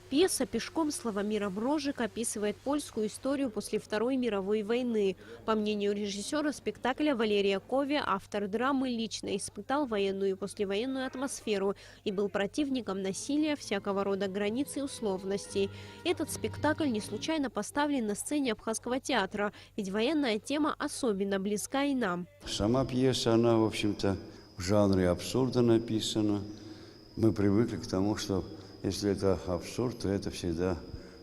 Пьеса «Пешком» Славомира Мрожика описывает польскую историю после Второй мировой войны. По мнению режиссера спектакля Валерия Кови, автор драмы лично испытал военную и послевоенную атмосферу и был противником насилия, всякого рода границ и условностей. Этот спектакль не случайно поставлен на сцене Абхазского театра, ведь военная тема особенно близка и нам. Сама пьеса, она, в общем-то, в жанре абсурда написана. Мы привыкли к тому, что если это абсурд, то это всегда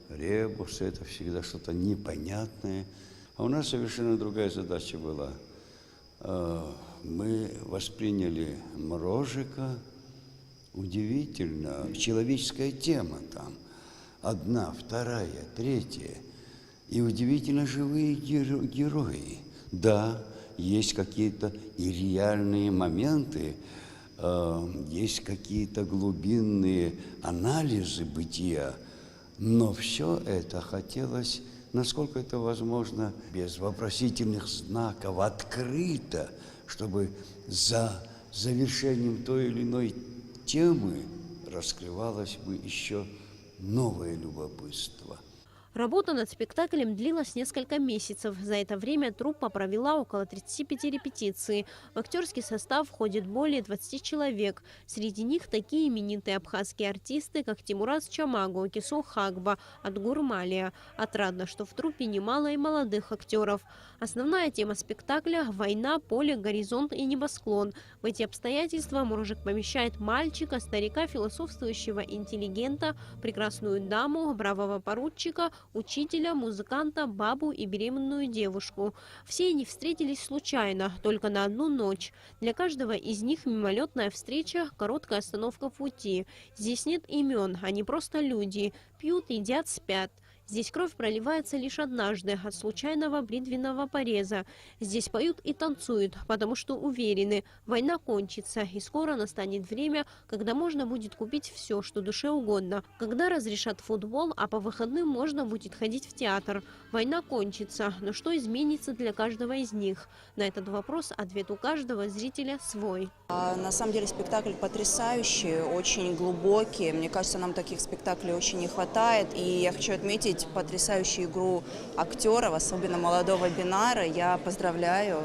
ребус, это всегда что-то непонятное. А у нас совершенно другая задача была. Мы восприняли Мрожика, удивительно, человеческая тема там. Одна, вторая, третья. И удивительно живые герои. Да, есть какие-то и реальные моменты, есть какие-то глубинные анализы бытия, но все это хотелось, насколько это возможно, без вопросительных знаков, открыто, чтобы за завершением той или иной темы раскрывалось бы еще новое любопытство. Работа над спектаклем длилась несколько месяцев. За это время труппа провела около 35 репетиций. В актерский состав входит более 20 человек. Среди них такие именитые абхазские артисты, как Тимураз Чамагу, Кисо Хагба, Атгур Малия. Отрадно, что в труппе немало и молодых актеров. Основная тема спектакля – война, поле, горизонт и небосклон. В эти обстоятельства Мрожик помещает мальчика, старика, философствующего интеллигента, прекрасную даму, бравого поручика, учителя, музыканта, бабу и беременную девушку. Все они встретились случайно, только на одну ночь. Для каждого из них мимолетная встреча, короткая остановка в пути. Здесь нет имен, они просто люди. Пьют, едят, спят. Здесь кровь проливается лишь однажды от случайного бритвенного пореза. Здесь поют и танцуют, потому что уверены, война кончится, и скоро настанет время, когда можно будет купить все, что душе угодно. Когда разрешат футбол, а по выходным можно будет ходить в театр. Война кончится, но что изменится для каждого из них? На этот вопрос ответ у каждого зрителя свой. На самом деле спектакль потрясающий, очень глубокий. Мне кажется, нам таких спектаклей очень не хватает. И я хочу отметить потрясающую игру актеров, особенно молодого Бинара. Я поздравляю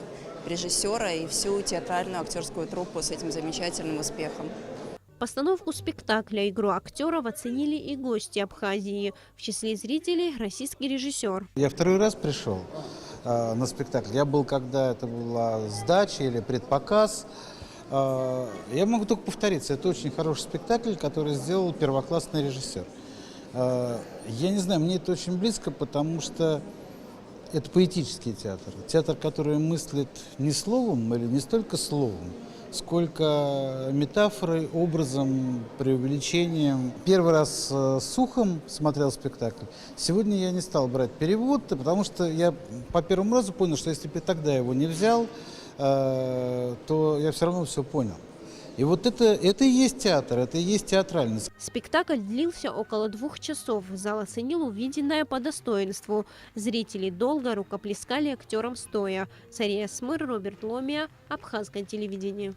режиссера и всю театральную актерскую труппу с этим замечательным успехом. Постановку спектакля «Игру актеров» оценили и гости Абхазии. В числе зрителей российский режиссер. Я второй раз пришел на спектакль. Я был, когда это была сдача или предпоказ. Я могу только повториться. Это очень хороший спектакль, который сделал первоклассный режиссер. Я не знаю, мне это очень близко, потому что это поэтический театр. Театр, который мыслит не словом или не столько словом, сколько метафорой, образом, преувеличением. Первый раз с ухом смотрел спектакль. Сегодня я не стал брать перевод, потому что я по первому разу понял, что если бы тогда его не взял, то я все равно все понял. И вот это и есть театр, это и есть театральность. Спектакль длился около 2 часов. Зал оценил увиденное по достоинству. Зрители долго рукоплескали актерам стоя. Сария Смыр, Роберт Ломия, Абхазское телевидение.